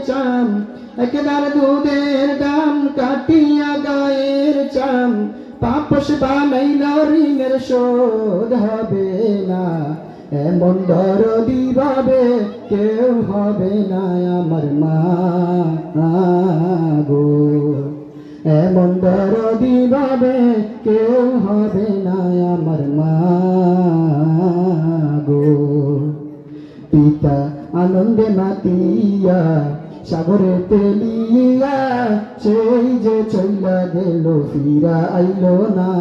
চাম, একদার দুধের দাম কাটিয়া গায়ের চাম, পাপস বানাইল ঋণের শোধ হবে না, এমন দরদি ভাবে কেউ হবে না আমার মা গো, এমন দরদি ভাবে কেউ হবে না আমার মা গো। পিতা আনন্দে মাতিয়া সাগরে তেলিয়া, সেই যে চইলা গেল ফিরা আইল না,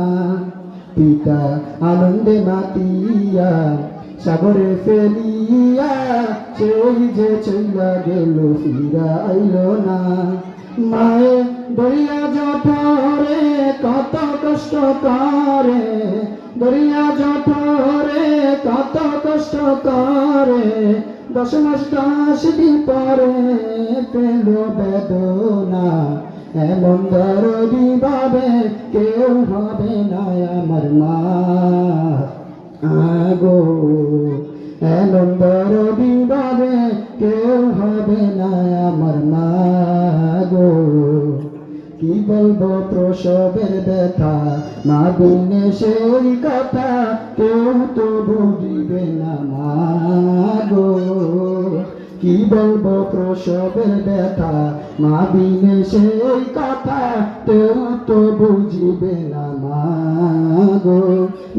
পিতা আনন্দে মাতিয়া সাগরে ফেলিয়া, সেই যে চইলা গেল ফিরা আইল না। মায়ে দরিয়া জঠরে কত কষ্ট করে, দরিয়া জঠরে কত কষ্ট করে, 10 মাস 10 দিন পরে পেল বেদনা, এমন দরদি ভাবে কেউ হবে না আমার মা গো, এমন দরদি ভাবে কেউ হবে না আমার মা গো। কি বলবো প্রসবের ব্যথা, মা বিনে সেই কথা কেউ তো বুঝিবে না মা গো। কি বলবো প্রসবের ব্যথা, মা বিনে সেই কথা কেউ তো বুঝিবে না মা গো।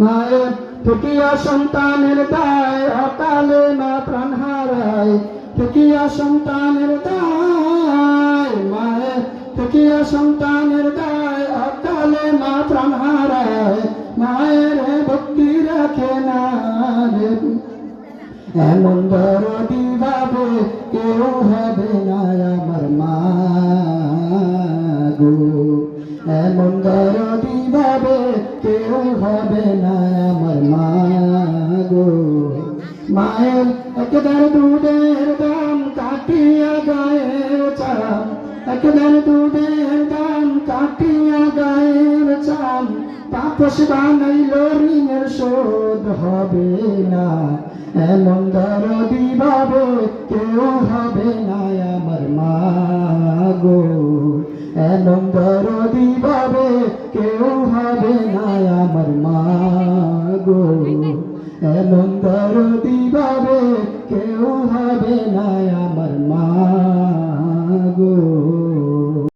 মায়ের ঠকিয়া সন্তানের দায়, অকালে মা প্রাণ হারায়, ঠকিয়া সন্তানের দায়, মায়ের ঠকিয়া সন্তানের দায়, অকালে মা প্রাণ হারায়, মায়ের ভক্তি রাখে না রে, এমন দরদি ভাবে কেউ হবে না আমার মা গো, এমন দরদি ভাবে কেউ হবে না আমার মা গো। মায়ের একদার দুধের দাম কাটিয়া গায়ের চাম, একদার দুধের দাম কাটিয়া গায়ের চাম, পাপস বানাইল ঋণের শোধ হবে না, এমন দরদি ভাবে কেউ হবে না আমার মা গো, এমন দরদি ভাবে কেউ